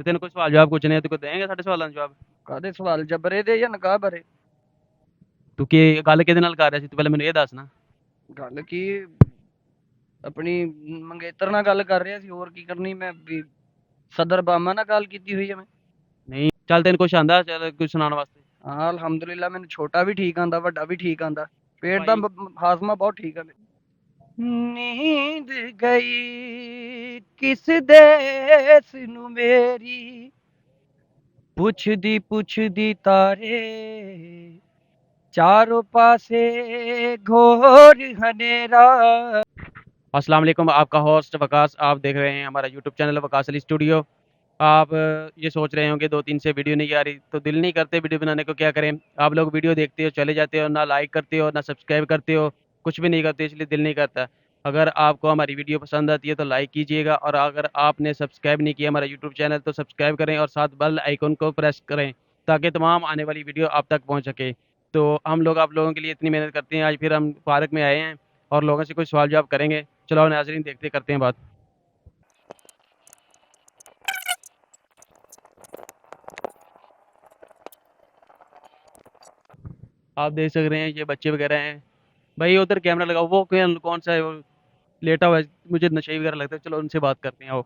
ਤੇ ਤੈਨੂੰ ਕੋਈ ਸਵਾਲ ਜਵਾਬ ਪੁੱਛਣੇ ਆ, ਤੂੰ ਕੋਈ ਦੇਂਗਾ ਸਾਡੇ ਸਵਾਲਾਂ ਦੇ ਜਵਾਬ? ਕਾਹਦੇ ਸਵਾਲ, ਜਬਰੇ ਦੇ ਜਾਂ ਨਿਕਾਹ ਬਾਰੇ? ਤੂੰ ਕੀ ਗੱਲ ਕਿਹਦੇ ਨਾਲ ਕਰ ਰਿਹਾ ਸੀ, ਤੂੰ ਪਹਿਲਾਂ ਮੈਨੂੰ ਇਹ ਦੱਸ ਨਾ। ਗੱਲ ਕੀ, ਆਪਣੀ ਮੰਗੇਤਰ ਨਾਲ ਗੱਲ ਕਰ ਰਿਹਾ ਸੀ, ਹੋਰ ਕੀ ਕਰਨੀ ਮੈਂ ਵੀ। ਸਦਰ ਬਾਮਾ ਨਾਲ ਗੱਲ ਕੀਤੀ ਹੋਈ ਹੈ ਮੈਂ। ਨਹੀਂ ਚੱਲ, ਤੈਨੂੰ ਕੁਛ ਆਂਦਾ ਚੱਲ ਕੁਝ ਸੁਣਾਉਣ ਵਾਸਤੇ? ਹਾਂ ਅਲਹਮਦੁਲਿਲਾ, ਮੈਨੂੰ ਛੋਟਾ ਵੀ ਠੀਕ ਆਂਦਾ, ਵੱਡਾ ਵੀ ਠੀਕ ਆਂਦਾ। ਪੇਟ ਦਾ ਭਾਈ ਹਾਜ਼ਮਾ ਬਹੁਤ ਠੀਕ ਆ ਨੀਂਦ ਗਈ ਕਿਸ ਦੇਸ ਨੂੰ ਮੇਰੀ, ਪੁੱਛਦੀ ਪੁੱਛਦੀ ਤਾਰੇ, ਚਾरों पासे घोर हनेरा। अस्सलाम वालेकुम, आपका होस्ट वकास, आप देख रहे हैं हमारा YouTube channel Waqas Ali studio. आप ये सोच रहे होंगे 2-3 से वीडियो नहीं आ रही, तो दिल नहीं करते वीडियो बनाने को, क्या करें। आप लोग वीडियो देखते हो चले जाते हो, ना लाइक करते हो ना सब्सक्राइब करते हो, कुछ भी नहीं करते, इसलिए दिल नहीं करता। अगर आपको हमारी वीडियो पसंद आती है तो लाइक कीजिएगा, और अगर आपने सब्सक्राइब नहीं किया हमारा यूट्यूब चैनल तो सब्सक्राइब करें और साथ बेल आइकन को प्रेस करें, ताकि तमाम आने वाली वीडियो आप तक पहुँच सके। तो हम लोग आप लोगों के लिए इतनी मेहनत करते हैं, आज फिर हम पार्क में आए हैं और लोगों से कोई सवाल जवाब करेंगे। चलो नाज़रीन, देखते करते हैं बात। आप देख सक रहे हैं ये बच्चे वगैरह हैं। भाई उधर कैमरा लगा, वो कौन सा है वो लेटा हुआ है, मुझे नशे वगैरह लगता है, चलो उनसे बात करते हैं आओ।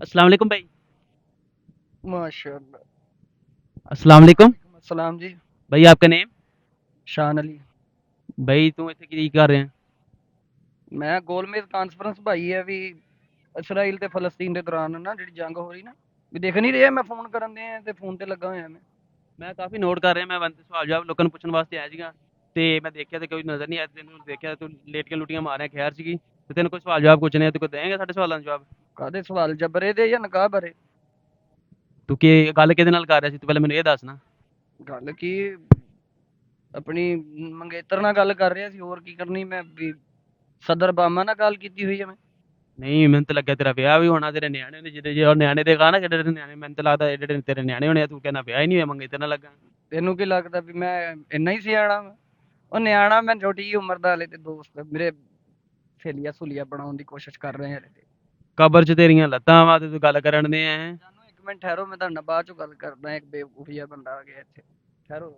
अस्सलाम वालेकुम भाई। माशाल्लाह। अस्सलाम वालेकुम। सलाम जी। भाई आपका नेम? शान अली। भाई तू ਇੱਥੇ ਕੀ ਕਰ ਰਿਹਾ? ਮੈਂ ਗੋਲਮੇਜ਼ ਕਾਨਫਰੰਸ ਭਾਈ ਹੈ ਵੀ, ਇਸਰਾਈਲ ਤੇ ਫਲਸਤੀਨ ਦੇ ਦੌਰਾਨ ਨਾ ਜਿਹੜੀ ਜੰਗ ਹੋ ਰਹੀ ਨਾ, ਵੀ ਦੇਖ ਨਹੀਂ ਰਹੇ, ਮੈਂ ਫੋਨ ਕਰਨ ਦੇ ਆ ਤੇ ਫੋਨ ਤੇ ਲੱਗਾ ਹੋਇਆ ਮੈਂ। ਮੈਂ ਕਾਫੀ ਨੋਟ ਕਰ ਰਿਹਾ, ਮੈਂ ਬੰਦੇ ਸਵਾਲ ਜਵਾਬ ਲੋਕਾਂ ਨੂੰ ਪੁੱਛਣ ਵਾਸਤੇ ਆਇਆ ਸੀਗਾ, ਤੇ ਮੈਂ ਦੇਖਿਆ ਤੇ ਕੋਈ ਨਜ਼ਰ ਨਹੀਂ ਆਇਆ, ਤੈਨੂੰ ਦੇਖਿਆ ਤੂੰ ਲੇਟੀਆਂ ਲੁਟੀਆਂ ਮਾਰਿਆ, ਖੈਰ ਸੀਗੀ, ਤੇ ਤੈਨੂੰ ਕੋਈ ਸਵਾਲ ਜਵਾਬ ਪੁੱਛਣੇ ਆ, ਤੂੰ ਕੋਈ ਦੇਂਗਾ ਸਾਡੇ ਸਵਾਲਾਂ ਦੇ ਜਵਾਬ? ਕਾਹਦੇ ਸਵਾਲ, ਜਬਰੇ ਦੇ ਜਾਂ ਨਿਕਾਹ ਬਾਰੇ? ਤੂੰ ਕੀ ਗੱਲ ਕਿਹਦੇ ਨਾਲ ਕਰ ਰਿਹਾ ਸੀ, ਤੂੰ ਪਹਿਲਾਂ ਮੈਨੂੰ ਇਹ ਦੱਸ ਨਾ। ਗੱਲ ਕੀ, ਆਪਣੀ ਮੰਗੇਤਰ ਨਾਲ ਗੱਲ ਕਰ ਰਿਹਾ ਸੀ, ਹੋਰ ਕੀ ਕਰਨੀ ਮੈਂ ਵੀ। ਸਦਰ ਬਾਮਾ ਨਾਲ ਗੱਲ ਕੀਤੀ ਹੋਈ ਹੈ ਮੈਂ। ਨਹੀਂ, ਮੈਨੂੰ ਤਾਂ ਲੱਗਿਆ ਤੇਰਾ ਵਿਆਹ ਵੀ ਹੋਣਾ, ਤੇਰੇ ਨਿਆਣੇ ਨੇ ਜਿਹੜੇ ਜੇ ਉਹ ਨਿਆਣੇ ਦੇ ਨਾ ਕਿਹੜੇ ਨਿਆਣੇ, ਮੈਨੂੰ ਤਾਂ ਲੱਗਦਾ ਜਿਹੜੇ ਤੇਰੇ ਨਿਆਣੇ ਹੋਣੇ ਆ, ਤੂੰ ਕਹਿੰਦਾ ਵਿਆਹ ਹੀ ਨਹੀਂ ਹੋਇਆ, ਮੰਗੇ ਤੇ ਨਾ ਲੱਗਾ। ਤੈਨੂੰ ਕੀ ਲੱਗਦਾ ਵੀ ਮੈਂ ਇੰਨਾ ਹੀ ਸਿਆਣਾ ਵਾਂ? ਉਹ ਨਿਆਣਾ ਮੈਂ, ਛੋਟੀ ਉਮਰ ਦਾ, ਹਲੇ ਤੇ ਦੋਸਤ ਮੇਰੇ ਸਹੇਲੀਆਂ ਸੁਲੀਆਂ ਬਣਾਉਣ ਦੀ ਕੋਸ਼ਿਸ਼ ਕਰ ਰਹੇ ਹਲੇ ਤੇ। ਕਬਰ 'ਚ ਤੇਰੀਆਂ ਲੱਤਾਂ ਵਾ ਤੇ ਤੂੰ ਗੱਲ ਕਰਨ ਦੇ ਐ। ਜਾਨੂ ਇੱਕ ਮਿੰਟ ਠਹਿਰੋ, ਮੈਂ ਤੁਹਾਡੇ ਨਾਲ ਬਾਅਦ ਚੋਂ ਗੱਲ ਕਰਦਾ, ਇੱਕ ਬੇਵਕੂਫੀਆ ਬੰਦਾ ਆ ਗਿਆ ਇੱਥੇ, ਠਹਿਰੋ।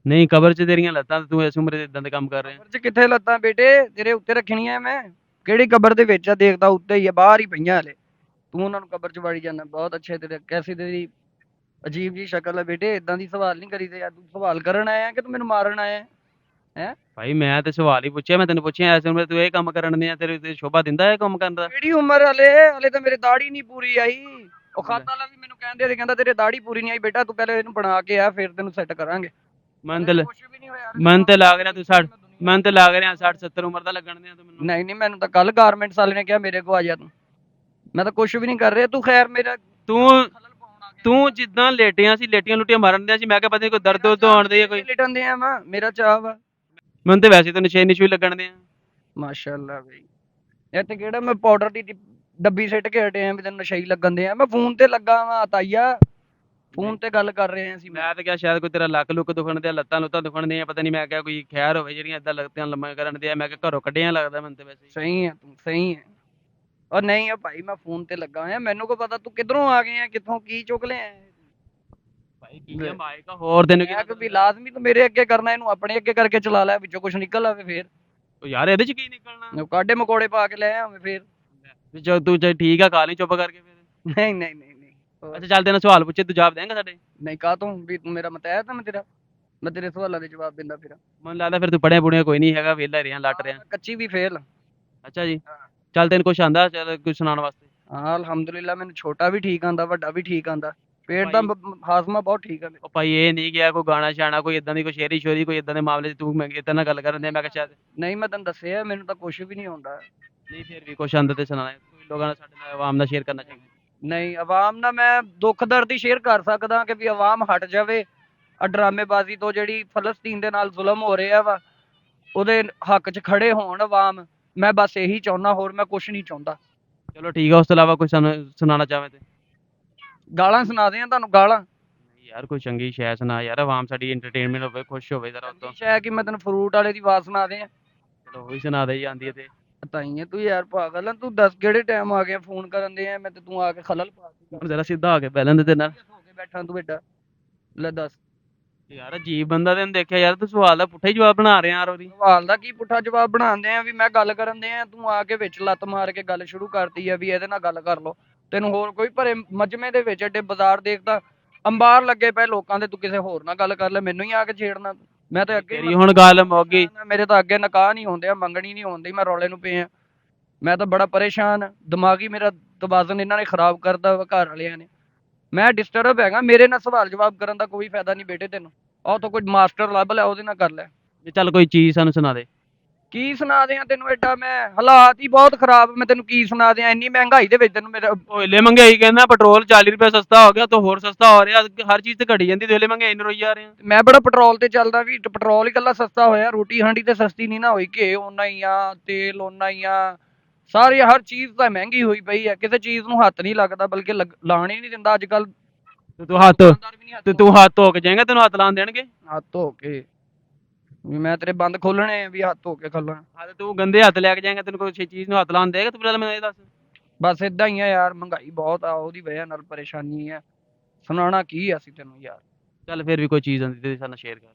ਨਹੀਂ, ਕਬਰ 'ਚ ਤੇਰੀਆਂ ਲੱਤਾਂ ਤੇ ਤੂੰ ਇਸ ਉਮਰੇ ਇਦਾਂ ਦੇ ਕੰਮ ਕਰ ਰਿਹਾ। ਕਬਰ 'ਚ ਕਿੱਥੇ ਲੱਤਾਂ ਬੇਟੇ, ਤੇਰੇ ਉੱਤੇ ਰੱਖਣੀਆਂ ਮੈਂ। ਕਿਹੜੀ ਕਬਰ ਦੇ ਵਿੱਚ ਆ, ਦੇਖਦਾ ਉੱਤੇ ਹੀ ਆ, ਬਾਹਰ ਹੀ ਪਈਆਂ ਹਲੇ। ਤੂੰ ਉਹਨਾਂ ਨੂੰ ਕਬਰ 'ਚ ਵਾੜੀ ਜਾਂਦਾ, ਬਹੁਤ ਅੱਛੇ ਤੇਰੇ, ਕੈਸੀ ਤੇਰੀ ਅਜੀਬ ਜੀ ਸ਼ਕਲ ਹੈ ਬੇਟੇ, ਇਦਾਂ ਦੀ ਸਵਾਲ ਨਹੀਂ ਕਰੀਦੇ ਯਾਰ। ਤੂੰ ਸਵਾਲ ਕਰਨ ਆਇਆ ਕਿ ਤੂੰ ਮੈਨੂੰ ਮਾਰਨ ਆਇਆ ਹੈ? ਭਾਈ ਮੈਂ ਤੇ ਸਵਾਲ ਹੀ ਪੁੱਛਿਆ, ਮੈਂ ਤੈਨੂੰ ਪੁੱਛਿਆ ਇਸ ਉਮਰੇ ਤੂੰ ਇਹ ਕੰਮ ਕਰਨ ਦੇ ਆ, ਤੇਰੇ ਤੇ ਸ਼ੋਭਾ ਦਿੰਦਾ ਇਹ ਕੰਮ ਕਰਨ ਦਾ? ਕਿਹੜੀ ਉਮਰ, ਹਲੇ ਹਲੇ ਤਾਂ ਮੇਰੇ ਦਾੜੀ ਨਹੀਂ ਪੂਰੀ ਆਈ। ਉਹ ਖਾਤਾ ਵਾਲਾ ਵੀ ਮੈਨੂੰ ਕਹਿੰਦੇ ਤੇ ਕਹਿੰਦਾ ਤੇਰੇ ਦਾੜੀ ਪੂਰੀ ਨਹੀਂ ਆਈ ਬੇਟਾ, ਤੂੰ ਪਹਿਲੇ ਇਹਨੂੰ ਬਣਾ ਕੇ ਆ, ਫਿਰ ਤੈਨੂੰ ਸੈੱਟ ਕਰਾਂਗੇ। ਮਨ ਤੇ ਕੁਛ ਵੀ ਨਹੀਂ ਹੋਇਆ। ਮਨ ਤੇ ਲੱਗ ਰਿਹਾ ਤੂੰ 60, ਮਨ ਤੇ ਲੱਗ ਰਿਹਾ 60-70 ਉਮਰ ਦਾ ਲੱਗਣ ਦਿਆ ਤੂੰ ਮੈਨੂੰ। ਨਹੀਂ ਨਹੀਂ, ਮੈਨੂੰ ਤਾਂ ਕੱਲ ਗਾਰਮੈਂਟਸ ਵਾਲੇ ਨੇ ਕਿਹਾ ਮੇਰੇ ਕੋ ਆ ਜਾ ਤੂੰ। ਮੈਂ ਤਾਂ ਕੁਛ ਵੀ ਨਹੀਂ ਕਰ ਰਿਹਾ, ਤੂੰ ਖੈਰ ਮੇਰਾ ਤੂੰ ਤੂੰ ਜਿੱਦਾਂ ਲੇਟਿਆ ਸੀ, ਲੇਟੀਆਂ ਲੁਟੀਆਂ ਮਾਰਨ ਦਿਆ ਸੀ, ਮੈਂ ਕਿਹਾ ਪਤਾ ਨਹੀਂ ਕੋਈ ਦਰਦ ਦੁਰਦ ਹੋਣ ਦੇ ਕੋਈ। ਲਿਟਣ ਦੇ ਆ ਵਾ, ਮੇਰਾ ਚਾਹ ਵਾ। ਮੈਨੂੰ ਤੇ ਵੈਸੇ ਤਾਂ ਨਸ਼ੇ ਨਿਸ਼ੂ ਹੀ ਲੱਗਣ ਦੇ ਆ। ਮਾਸ਼ਾਅੱਲਾ ਬਈ, ਇੱਥੇ ਕਿਹੜਾ ਮੈਂ ਪਾਊਡਰ ਦੀ ਡੱਬੀ ਸਿੱਟ ਕੇ ਹਟਿਆ ਵੀ ਤੈਨੂੰ ਨਸ਼ਾ ਹੀ ਲੱਗਣ ਦੇ ਆ। ਮੈਂ ਫੋਨ ਤੇ ਲੱਗਾ ਵਾਂ ਤਾਈਆ, ਫੋਨ ਤੇ ਗੱਲ ਕਰ ਰਹੇ ਸੀ। ਮੈਂ ਤਾਂ ਕਿਹਾ ਸ਼ਾਇਦ ਕੋਈ ਤੇਰਾ ਲੱਕ ਲੁੱਕ ਦੁਖਣ ਦੇ, ਲੱਤਾਂ ਲੁੱਤਾਂ ਦੁਖਣ ਦੀਆਂ, ਪਤਾ ਨਹੀਂ, ਮੈਂ ਕਿਹਾ ਕੋਈ ਖੈਰ ਹੋਵੇ ਜਿਹੜੀਆਂ ਏਦਾਂ ਲੱਤਾਂ ਲੰਮਾ ਕਰਨ ਦੇ ਆ, ਮੈਂ ਕਿਹਾ ਘਰੋਂ ਕੱਢਿਆ ਲੱਗਦਾ ਮੈਨੂੰ ਤੇ ਵੈਸੇ। ਸਹੀ ਹੈ ਤੂੰ, ਸਹੀ ਹੈ। ਔਰ ਨਹੀਂ ਆ ਭਾਈ, ਮੈਂ ਫੋਨ ਤੇ ਲੱਗਾ ਹੋਇਆ, ਮੈਨੂੰ ਕੋ ਪਤਾ ਤੂੰ ਕਿੱਧਰੋਂ ਆ ਗਏ ਆ, ਕਿੱਥੋਂ ਕੀ ਚੁੱਕ ਲਿਆ ਭਾਈ ਕੀ ਆ ਮਾਇਕਾ, ਹੋਰ ਤੈਨੂੰ ਕੀ ਵੀ ਲਾਜ਼ਮੀ ਤੂੰ ਮੇਰੇ ਅੱਗੇ ਕਰਨਾ, ਇਹਨੂੰ ਆਪਣੇ ਅੱਗੇ ਕਰਕੇ ਚਲਾ ਲੈ, ਵਿੱਚੋਂ ਕੁਝ ਨਿਕਲ ਆਵੇ ਫੇਰ। ਯਾਰ ਇਹਦੇ ਚ ਕੀ ਨਿਕਲਣਾ, ਕਾਡੇ ਮਕੋੜੇ ਪਾ ਕੇ ਲੈ ਆਵੇਂ ਫੇਰ। ਤੂੰ ਚੱਲ ਠੀਕ ਆ, ਖਾ ਲਈ ਚੁੱਪ ਕਰਕੇ ਫਿਰ। ਨਹੀਂ ਨਹੀਂ ਨਹੀਂ ਨਹੀਂ। ਅੱਛਾ ਚੱਲ, ਤੈਨੂੰ ਸਵਾਲ ਪੁੱਛੇ ਤੂੰ ਜਵਾਬ ਦੇਂਗਾ ਸਾਡੇ? ਨਹੀਂ, ਕਾਹ ਤੋਂ ਵੀ ਤੂੰ ਮੇਰਾ ਮਤਹਿਤ ਆ, ਮੈਂ ਤੇਰੇ ਸਵਾਲਾਂ ਦੇ ਜਵਾਬ ਦਿੰਦਾ ਫਿਰ। ਮੈਨੂੰ ਲੱਗਦਾ ਫਿਰ ਤੂੰ ਪੜਿਆ ਪੁੜਿਆ ਕੋਈ ਨਹੀਂ ਹੈਗਾ, ਵਿਹਲਾ ਰਿਹਾ ਲੱਟ ਰਿਹਾ। ਕੱਚੀ ਵੀ ਫੇਲ। ਅੱਛਾ ਜੀ, ਚੱਲ ਤੈਨੂੰ ਕੁਛ ਆਂਦਾ ਚੱਲ ਕੁਝ ਸੁਣਾਉਣ ਵਾਸਤੇ? ਹਾਂ ਅਲਹਮਦੁਲਿਲਾ, ਮੈਨੂੰ ਛੋਟਾ ਵੀ ਠੀਕ ਆਂਦਾ, ਵੱਡਾ ਵੀ ਠੀਕ ਆਂਦਾ। ਪੇਟ ਦਾ ਹਾਜ਼ਮਾ ਬਹੁਤ ਠੀਕ ਆ। ਉਹ ਭਾਈ ਇਹ ਨਹੀਂ ਗਿਆ ਕੋਈ ਗਾਣਾ ਸ਼ਾਣਾ, ਕੋਈ ਇਦਾਂ ਦੀ ਕੋਈ ਸ਼ੇਰੀ ਸ਼ੋਰੀ, ਕੋਈ ਇਦਾਂ ਦੇ ਮਾਮਲੇ 'ਚ ਤੂੰ ਮੈਂ ਇਦਾਂ ਨਾਲ ਗੱਲ ਕਰਨ ਦੇ, ਮੈਂ ਕਿਹਾ ਸ਼ਾਇਦ। ਨਹੀਂ, ਮੈਂ ਤੈਨੂੰ ਦੱਸਿਆ ਮੈਨੂੰ ਤਾਂ ਕੁਝ ਵੀ ਨਹੀਂ ਆਉਂਦਾ। ਨਹੀਂ ਫਿਰ ਵੀ ਕੁਛ ਆਂਦਾ ਤੇ ਸੁਣਾ, ਕੋਈ ਲੋਕਾਂ ਨਾਲ ਸਾਡੇ ਨਾਲ ਆਵਾਮ ਨਾਲ ਸ਼ੇਅਰ ਕਰਨਾ ਚਾਹੀਦਾ। ਨਹੀਂ, ਆਵਾਮ ਨਾਲ ਮੈਂ ਦੁੱਖ ਦਰਦ ਹੀ ਸ਼ੇਅਰ ਕਰ ਸਕਦਾ ਕਿ ਵੀ ਆਵਾਮ ਹਟ ਜਾਵੇ ਆ ਡਰਾਮੇਬਾਜ਼ੀ ਤੋਂ, ਜਿਹੜੀ ਫਲਸਤੀਨ ਦੇ ਨਾਲ ਜ਼ੁਲਮ ਹੋ ਰਿਹਾ ਵਾ ਉਹਦੇ ਹੱਕ 'ਚ ਖੜੇ ਹੋਣ ਆਵਾਮ। ਮੈਂ ਬਸ ਇਹੀ ਚਾਹੁੰਦਾ, ਹੋਰ ਮੈਂ ਕੁਝ ਨਹੀਂ ਚਾਹੁੰਦਾ। ਚਲੋ ਠੀਕ ਆ, ਉਸ ਤੋਂ ਇਲਾਵਾ ਕੁਝ ਸਾਨੂੰ ਸੁਣਾਉਣਾ ਚਾਹਵੇਂ ਤੇ? ਗਾਲਾਂ ਸੁਣਾ ਦਿਆਂ ਤੁਹਾਨੂੰ, ਗਾਲਾਂ? ਯਾਰ ਕੋਈ ਚੰਗੀ ਸ਼ੈ ਸੁਣਾ ਯਾਰ, ਆਵਾਮ ਸਾਡੀ ਐਂਟਰਟੇਨਮੈਂਟ ਹੋਵੇ, ਖੁਸ਼ ਹੋਵੇ ਜ਼ਰਾ ਉਤੋਂ। ਸ਼ਾਇਦ ਕਿ ਮੈਂ ਤੈਨੂੰ ਫਰੂਟ ਵਾਲੇ ਦੀ ਆਵਾਜ਼ ਸੁਣਾ ਦਿਆਂ। ਚਲੋ ਉਹੀ ਸੁਣਾ ਦੇ ਜੀ ਆਂਦੀ ਹੈ ਤੇ। ਤਾਂ ਹੀ ਹੈ ਤੂੰ ਯਾਰ ਪਾਗਲ ਆ, ਤੂੰ ਦੱਸ ਕਿਹੜੇ ਟਾਈਮ ਆ ਗਿਆ ਫੋਨ ਕਰਨ ਦੇ ਆ ਮੈਂ ਤੇ ਤੂੰ ਆ ਕੇ ਖਲਲ ਪਾ ਦਿੱਤੀ ਹੁਣ ਗੱਲ। ਜ਼ਰਾ ਸਿੱਧਾ ਹੋ ਕੇ ਬਹਿ ਲੈਂਦੇ ਤੇ ਨਾਲ। ਹੋ ਕੇ ਬੈਠਾ ਤੂੰ ਬੇਟਾ, ਲੈ ਦੱਸ। ਯਾਰ ਅਜੀਬ ਬੰਦਾ ਤੈਨੂੰ ਦੇਖਿਆ ਯਾਰ, ਤੂੰ ਸਵਾਲ ਦਾ ਪੁੱਠਾ ਹੀ ਜਵਾਬ ਬਣਾ ਰਿਹਾ ਯਾਰ ਉਹਦੀ। ਸਵਾਲ ਦਾ ਕੀ ਪੁੱਠਾ ਜਵਾਬ ਬਣਾਉਂਦੇ ਆ, ਵੀ ਮੈਂ ਗੱਲ ਕਰਨ ਦੇ ਆ ਤੂੰ ਆ ਕੇ ਵਿੱਚ ਲੱਤ ਮਾਰ ਕੇ ਗੱਲ ਸ਼ੁਰੂ ਕਰਤੀ ਆ ਵੀ ਇਹਦੇ ਨਾਲ ਗੱਲ ਕਰ ਲੋ। ਤੈਨੂੰ ਹੋਰ ਕੋਈ ਭਰੇ ਮਜਮੇ ਦੇ ਵਿੱਚ ਏਡੇ ਬਾਜ਼ਾਰ ਦੇਖਦਾ, ਅੰਬਾਰ ਲੱਗੇ ਪਏ ਲੋਕਾਂ ਦੇ, ਤੂੰ ਕਿਸੇ ਹੋਰ ਨਾਲ ਗੱਲ ਕਰ ਲੈ, ਮੈਨੂੰ ਹੀ ਆ ਕੇ ਛੇੜਨਾ। ਮੈਂ ਤਾਂ ਅੱਗੇ ਹੀ ਤੇਰੀ ਹੁਣ ਗੱਲ ਮੁੱਕ ਗਈ। ਮੇਰੇ ਤਾਂ ਅੱਗੇ ਨਿਕਾਹ ਨਹੀਂ ਹੁੰਦੇ ਆ, ਮੰਗਣੀ ਨਹੀਂ ਹੁੰਦੀ, ਮੈਂ ਰੌਲੇ ਨੂੰ ਪਿਆ। ਮੈਂ ਤਾਂ ਬੜਾ ਪਰੇਸ਼ਾਨ ਆ, ਦਿਮਾਗੀ ਮੇਰਾ ਤਵਾਜ਼ਨ ਇਹਨਾਂ ਨੇ ਖਰਾਬ ਕਰਦਾ ਵਾ ਘਰ ਵਾਲਿਆਂ ਨੇ। ਮੈਂ ਡਿਸਟਰਬ ਹੈਗਾ, ਮੇਰੇ ਨਾਲ ਸਵਾਲ ਜਵਾਬ ਕਰਨ ਦਾ ਕੋਈ ਫਾਇਦਾ ਨਹੀਂ ਬੇਟੇ ਤੈਨੂੰ। ਉਹ ਤਾਂ ਕੋਈ ਮਾਸਟਰ ਲੱਭ ਲੈ, ਉਹਦੇ ਨਾਲ ਕਰ ਲੈ। ਜੇ ਚੱਲ ਕੋਈ ਚੀਜ਼ ਸਾਨੂੰ ਸੁਣਾ ਦੇ। ਕੀ ਸੁਣਾ ਦਿਆਂ ਤੈਨੂੰ ਏਡਾ, ਮੈਂ ਹਾਲਾਤ ਹੀ ਬਹੁਤ ਖਰਾਬ, ਮੈਂ ਤੈਨੂੰ ਕੀ ਸੁਣਾ ਦਿਆਂ ਇੰਨੀ ਮਹਿੰਗਾਈ ਦੇ ਵਿੱਚ ਤੈਨੂੰ ਮੇਰਾ। ਓਇਲੇ ਮਹਿੰਗਾਈ ਕਹਿੰਦਾ, ਪੈਟਰੋਲ 40 ਰੁਪਏ ਸਸਤਾ ਹੋ ਗਿਆ ਤਾਂ ਹੋਰ ਸਸਤਾ ਹੋ ਰਿਹਾ, ਹਰ ਚੀਜ਼ ਤੇ ਘਟੀ ਜਾਂਦੀ ਤੇ ਓਇਲੇ ਮਹਿੰਗਾਈ ਨੂੰ ਰੋਈ ਜਾ ਰਹੇ ਆ। ਮੈਂ ਬੜਾ ਪੈਟਰੋਲ ਤੇ ਚੱਲਦਾ, ਵੀ ਪੈਟਰੋਲ ਹੀ ਇਕੱਲਾ ਸਸਤਾ ਹੋਇਆ, ਰੋਟੀ ਹਾਂਡੀ ਤੇ ਸਸਤੀ ਨਹੀਂ ਨਾ ਹੋਈ, ਘੇ ਓਨਾ ਹੀ ਆ, ਤੇਲ ਓਨਾ ਹੀ ਆ, ਸਾਰੀ ਹਰ ਚੀਜ਼ ਤਾਂ ਮਹਿੰਗੀ ਹੋਈ ਪਈ ਆ, ਕਿਸੇ ਚੀਜ਼ ਨੂੰ ਹੱਥ ਨਹੀਂ ਲੱਗਦਾ, ਬਲਕਿ ਲਾਣ ਹੀ ਨਹੀਂ ਦਿੰਦਾ ਅੱਜ ਕੱਲ। ਤੇ ਤੂੰ ਹੱਥ ਧੋ ਕੇ ਜਾਏਗਾ, ਤੈਨੂੰ ਹੱਥ ਲਾਣ ਦੇਣਗੇ? ਹੱਥ ਧੋ ਕੇ ਵੀ ਮੈਂ ਤੇਰੇ ਬੰਦ ਖੋਲਣੇ ਵੀ ਹੱਥ ਧੋ ਕੇ ਖੋਲਣਾ? ਹਾਂ ਤੇ ਤੂੰ ਗੰਦੇ ਹੱਥ ਲੈ ਕੇ ਜਾਏਗਾ, ਤੈਨੂੰ ਕੋਈ ਚੀਜ਼ ਨੂੰ ਹੱਥ ਲਾਣ ਦੇਗਾ? ਤੂੰ ਪਹਿਲਾਂ ਮੈਨੂੰ ਇਹ ਦੱਸ। ਬਸ ਏਦਾਂ ਹੀ ਆ ਯਾਰ, ਮਹਿੰਗਾਈ ਬਹੁਤ ਆ, ਉਹਦੀ ਵਜ੍ਹਾ ਨਾਲ ਪਰੇਸ਼ਾਨੀ ਆ, ਸੁਣਾਉਣਾ ਕੀ ਆ ਅਸੀਂ ਤੈਨੂੰ ਯਾਰ। ਚੱਲ ਫਿਰ ਵੀ ਕੋਈ ਚੀਜ਼ ਆਉਂਦੀ ਤੇ ਸਾਡੇ ਨਾਲ ਸ਼ੇਅਰ ਕਰ।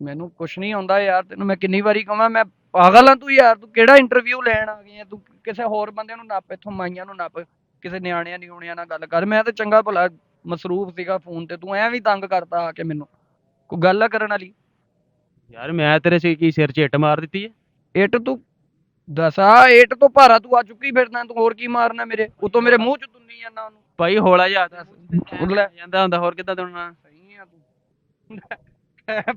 ਮੈਨੂੰ ਕੁਛ ਨਹੀਂ ਆਉਂਦਾ ਯਾਰ, ਤੈਨੂੰ ਮੈਂ ਕਿੰਨੀ ਵਾਰੀ ਕਹਾਂ, ਮੈਂ ਪਾਗਲ ਆ ਤੂੰ ਯਾਰ, ਤੂੰ ਕਿਹੜਾ ਇੰਟਰਵਿਊ ਲੈਣ ਆ ਗਈ ਆ ਤੂੰ? ਕਿਸੇ ਹੋਰ ਬੰਦੇ ਨੂੰ ਨੱਪ, ਇੱਥੋਂ ਮਾਈਆਂ ਨੂੰ ਨੱਪ, ਕਿਸੇ ਨਿਆਣਿਆਂ ਨਿਉਣਿਆਂ ਨਾਲ ਗੱਲ ਕਰ। ਮੈਂ ਤਾਂ ਚੰਗਾ ਭਲਾ ਮਸਰੂਫ ਸੀਗਾ ਫੋਨ ਤੇ, ਤੂੰ ਐ ਵੀ ਤੰਗ ਕਰਤਾ ਆ ਕੇ ਮੈਨੂੰ, ਕੋਈ ਗੱਲ ਆ ਕਰਨ ਵਾਲੀ? ਯਾਰ ਮੈਂ ਤੇਰੇ ਸੇ ਕੀ ਸਿਰ 'ਚ ਇੱਟ ਮਾਰ ਦਿੱਤੀ ਹੈ? ਇੱਟ ਤੂੰ ਦਸਾ, ਇੱਟ ਤੋਂ ਭਾਰਾ ਤੂੰ ਆ ਚੁੱਕੀ ਫਿਰਦਾ, ਤੂੰ ਹੋਰ ਕੀ ਮਾਰਨਾ ਮੇਰੇ ਉਤੋਂ, ਮੇਰੇ ਮੂੰਹ ਚ ਤੁੰਨੀ ਜਾਂਦਾ ਉਹਨੂੰ। ਭਾਈ ਹੌਲਾ ਜਿਹਾ ਹੱਥ ਲੈ ਜਾਂਦਾ ਹੁੰਦਾ, ਹੋਰ ਕਿੱਦਾਂ ਤੁਰਨਾ? ਸਹੀ ਆ ਤੂੰ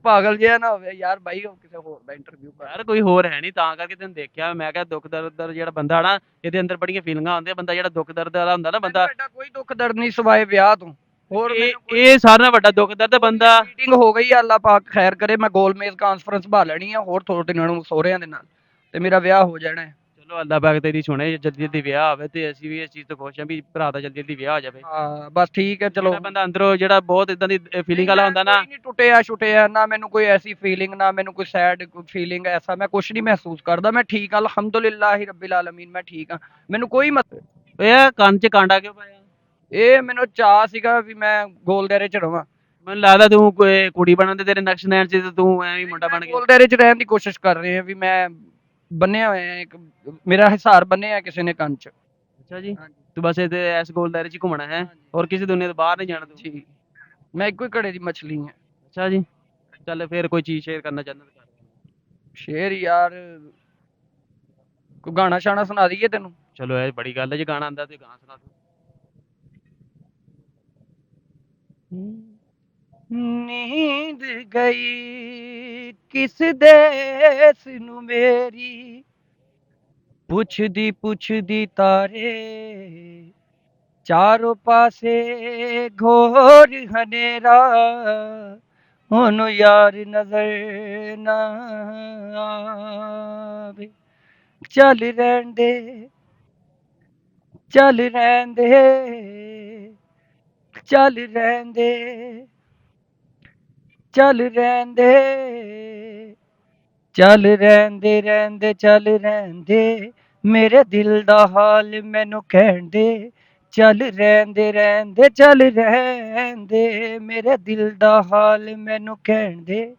ਪਾਗਲ ਜਿਹਾ ਨਾ ਹੋਵੇ ਯਾਰ ਬਾਈ, ਉਹ ਕਿਸੇ ਹੋਰ ਦਾ ਇੰਟਰਵਿਊ ਕਰ। ਯਾਰ ਕੋਈ ਹੋਰ ਹੈ ਨਹੀਂ, ਤਾਂ ਕਰਕੇ ਤੈਨੂੰ ਦੇਖਿਆ। ਮੈਂ ਕਿਹਾ ਦੁੱਖ ਦਰਦ ਜਿਹੜਾ ਬੰਦਾ ਨਾ, ਇਹਦੇ ਅੰਦਰ ਬੜੀਆਂ ਫੀਲਿੰਗਾਂ ਆਉਂਦੀਆਂ। ਬੰਦਾ ਜਿਹੜਾ ਦੁੱਖ ਦਰਦ ਵਾਲਾ ਹੁੰਦਾ ਨਾ ਬੰਦਾ, ਐਡਾ ਕੋਈ ਦੁੱਖ ਦਰਦ ਨਹੀਂ ਸਿਵਾਏ ਵਿਆਹ ਤੋਂ। ਹੋਰ ਇਹ ਸਾਰਿਆਂ ਨਾਲੋਂ ਵੱਡਾ ਦੁੱਖ ਦਰਦ ਬੰਦਾ। ਮੀਟਿੰਗ ਹੋ ਗਈ ਆ, ਅੱਲਾ ਪਾਕ ਖੈਰ ਕਰੇ, ਮੈਂ ਗੋਲਮੇਜ਼ ਕਾਨਫਰੰਸ ਭਾ ਲੈਣੀ ਆ, ਹੋਰ ਥੋੜੇ ਦਿਨਾਂ ਨੂੰ ਸਹੁਰਿਆਂ ਦੇ ਨਾਲ, ਤੇ ਮੇਰਾ ਵਿਆਹ ਹੋ ਜਾਣਾ ਹੈ। ਚਲੋ ਅੱਲਾ ਪਾਕ ਤੇਰੀ ਸੁਣੇ, ਜਲਦੀ ਜਲਦੀ ਵਿਆਹ ਹੋਵੇ, ਤੇ ਅਸੀਂ ਵੀ ਇਸ ਚੀਜ਼ ਤੋਂ ਖੁਸ਼ ਹਾਂ ਵੀ ਭਰਾ ਦਾ ਜਲਦੀ ਜਲਦੀ ਵਿਆਹ ਹੋ ਜਾਵੇ। ਹਾਂ ਬਸ ਠੀਕ ਹੈ ਚਲੋ। ਜਿਹੜਾ ਬੰਦਾ ਅੰਦਰੋਂ ਜਿਹੜਾ ਬਹੁਤ ਇਦਾਂ ਦੀ ਫੀਲਿੰਗ ਵਾਲਾ ਹੁੰਦਾ ਨਾ, ਕੋਈ ਨਹੀਂ ਟੁੱਟਿਆ ਛੁੱਟਿਆ ਨਾ, ਮੈਨੂੰ ਕੋਈ ਐਸੀ ਫੀਲਿੰਗ ਨਾ, ਮੈਨੂੰ ਕੋਈ ਸੈਡ ਫੀਲਿੰਗ, ਐਸਾ ਮੈਂ ਕੁਝ ਨਹੀਂ ਮਹਿਸੂਸ ਕਰਦਾ। ਮੈਂ ਠੀਕ ਹਾਂ, ਅਲਹਮਦੁਲਿल्लाह ਰੱਬਿਲ ਆਲਮੀਨ, ਮੈਂ ਠੀਕ ਹਾਂ, ਮੈਨੂੰ ਕੋਈ ਇਹ ਕੰਨ 'ਚ ਕਾਂਡਾ ਕਿਉਂ ਪਾਇਆ? ਇਹ ਮੈਨੂੰ ਚਾਹ ਸੀਗਾ ਵੀ ਮੈਂ ਗੋਲ ਦਾਇਰੇ ਚ ਰਵਾਂ। ਮੈਨੂੰ ਲੱਗਦਾ ਤੂੰ ਕੋਈ ਕੁੜੀ ਬਣਨ ਦੇ ਤੇਰੇ ਨਕਸ਼ ਨੈਣ 'ਚ, ਤੇ ਤੂੰ ਐਵੇਂ ਹੀ ਮੁੰਡਾ ਬਣ ਗਿਆ। ਗੋਲ ਦਾਇਰੇ ਚ ਰਹਿਣ ਦੀ ਕੋਸ਼ਿਸ਼ ਕਰ ਰਹੇ ਹਾਂ, ਵੀ ਮੈਂ ਬੰਨਿਆ ਹੋਇਆ ਇੱਕ, ਮੇਰਾ ਹਿਸਾਰ ਬੰਨਿਆ ਕਿਸੇ ਨੇ ਕੰਨ ਚ। ਅੱਛਾ ਜੀ, ਤੂੰ ਬਸ ਇਹਦੇ ਇਸ ਗੋਲ ਦਾਇਰੇ 'ਚ ਘੁੰਮਣਾ ਹੈ, ਹੋਰ ਕਿਸੇ ਦੁਨੀਆ ਤੋਂ ਬਾਹਰ ਨਹੀਂ ਜਾਣਾ ਤੂੰ? ਜੀ, ਮੈਂ ਇੱਕੋ ਹੀ ਘੜੇ ਦੀ ਮਛਲੀ ਹਾਂ। ਅੱਛਾ ਜੀ, ਚੱਲ ਫਿਰ ਕੋਈ ਚੀਜ਼ ਸ਼ੇਅਰ ਕਰਨਾ ਚਾਹੁੰਦਾ ਤਾਂ ਕਰ। ਸ਼ੇਰ ਯਾਰ, ਕੋਈ ਗਾਣਾ ਸ਼ਾਣਾ ਸੁਣਾ ਦਈਏ ਤੈਨੂੰ? ਚਲੋ ਇਹ ਬੜੀ ਗੱਲ ਹੈ, ਜੇ ਗਾਣਾ ਆਉਂਦਾ ਤੇ ਗਾਣਾ ਸੁਣਾ ਦੂੰ। ਨੀਂਦ ਗਈ ਕਿਸ ਦੇਸ ਨੂੰ ਮੇਰੀ, ਪੁੱਛਦੀ ਪੁੱਛਦੀ ਤਾਰੇ, ਚਾਰੋਂ ਪਾਸੇ ਘੋਰ ਹਨੇਰਾ, ਹੁਣ ਯਾਰ ਨਜ਼ਰ ਨਾ ਆਵੇ। ਚੱਲ ਰਹਿਣ ਦੇ, ਚੱਲ ਰਹਿਣ ਦੇ, ਚੱਲ ਰਹਿਣ ਦੇ, ਚੱਲ ਰਹਿਣ ਦੇ, ਚੱਲ ਰਹਿਣ ਦੇ, ਰਹਿਣ ਦੇ, ਚੱਲ ਰਹਿਣ ਦੇ, ਮੇਰੇ ਦਿਲ ਦਾ ਹਾਲ ਮੈਨੂੰ ਕਹਿਣ ਦੇ। ਚੱਲ ਰਹਿਣ ਦੇ, ਰਹਿਣ ਦੇ, ਚੱਲ ਰਹਿਣ ਦੇ, ਮੇਰੇ ਦਿਲ ਦਾ ਹਾਲ ਮੈਨੂੰ ਕਹਿਣ ਦੇ।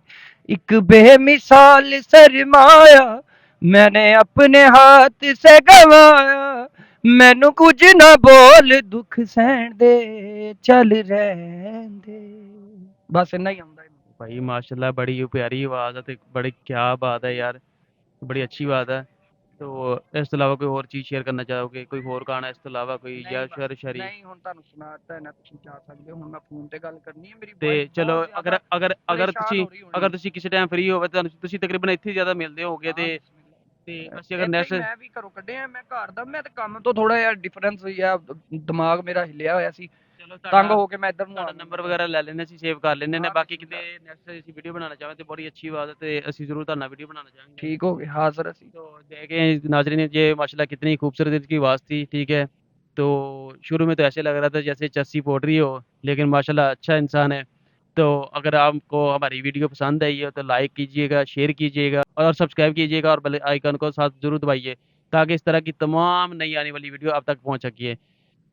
ਇੱਕ ਬੇਮਿਸਾਲ ਸਰਮਾਇਆ मैंने अपने हाथ से गवाया, मैनू कुछ ना बोल दुख सहन दे, चल रहन दे। बस इन्ना ही आंदा है भाई माशाल्लाह, बड़ी प्यारी आवाज़ है, तो बड़ी क्या बात है यार, बड़ी अच्छी बात है। तो इस ਤੋਂ ਇਲਾਵਾ ਕੋਈ ਹੋਰ ਚੀਜ਼ ਸ਼ੇਅਰ ਕਰਨਾ ਚਾਹੋਗੇ? ਕੋਈ ਹੋਰ ਗਾਣਾ ਇਸ ਤੋਂ ਇਲਾਵਾ ਕੋਈ, ਜਾਂ ਸ਼ਾਇਰੀ ਸ਼ਾਇਰੀ? ਨਹੀਂ, ਹੁਣ ਤੁਹਾਨੂੰ ਸੁਣਾਤਾ ਹੈ ਨਾ, ਤੁਸੀਂ ਜਾ ਸਕਦੇ ਹੋ। ਹੁਣ ਮੈਂ ਫੋਨ ਤੇ ਗੱਲ ਕਰਨੀ ਹੈ, ਮੇਰੀ ਤੇ voice ਚਲੋ ਬਹੁਤ ਜ਼ਿਆਦਾ ਪਰੇਸ਼ਾਨ ਹੋ ਰਹੀ ਹੋਣੀ। ਅਗਰ ਤੁਸੀਂ ਕਿਸੇ ਟਾਈਮ ਫ੍ਰੀ ਹੋਵੇ, ਤੁਹਾਨੂੰ ਤੁਸੀਂ ਤਕਰੀਬਨ ਇੱਥੇ ਹੀ ਜ਼ਿਆਦਾ ਮਿਲਦੇ ਹੋਗੇ, ਤੇ ਅਸੀਂ ਅਗਰ ਨੈਕਸਟ, ਮੈਂ ਵੀ ਘਰੋਂ ਕੱਢਿਆ, ਮੈਂ ਘਰ ਦਾ, ਮੈਂ ਤੇ ਕੰਮ ਤੋਂ ਥੋੜਾ ਜਿਹਾ ਡਿਫਰੈਂਸ ਹੋਈ ਆ, ਦਿਮਾਗ ਮੇਰਾ ਹਿੱਲਿਆ ਹੋਇਆ ਸੀ, ਚਲੋ ਤੰਗ ਹੋ ਕੇ ਮੈਂ ਇੱਧਰ ਨੂੰ ਤੁਹਾਡਾ ਆ ਨੰਬਰ ਵਗੈਰਾ ਲੈ ਲੈਣੇ, ਅਸੀਂ ਸੇਵ ਕਰ ਲੈਣੇ ਨੇ। ਹਾਂ, ਬਾਕੀ ਕਿਤੇ ਨੈਕਸਟ ਅਸੀਂ ਵੀਡੀਓ ਬਣਾਉਣਾ ਚਾਹਾਂਗੇ ਤੇ ਬੜੀ अच्छी बात है, ਤੇ ਅਸੀਂ ਜ਼ਰੂਰ ਤੁਹਾਡੇ ਨਾਲ ਵੀਡੀਓ बनाना चाहेंगे। ठीक हो गए, हाजिर ਅਸੀਂ। तो देखें नाजरीन, ये माशाल्लाह कितनी खूबसूरत इसकी आवाज़ थी, ठीक है। तो शुरू में तो ऐसे लग रहा था जैसे चस्सी पोड़ रही हो, लेकिन माशाल्लाह अच्छा इंसान है। तो अगर आपको हमारी वीडियो पसंद आई हो तो लाइक कीजिएगा, शेयर कीजिएगा और सब्सक्राइब कीजिएगा और बेल आइकन को साथ ज़रूर दबाइए ताकि इस तरह की तमाम नई आने वाली वीडियो आप तक पहुंच सके।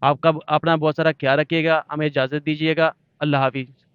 आपका अपना बहुत सारा ख्याल रखिएगा, हमें इजाज़त दीजिएगा। अल्लाह हाफिज़।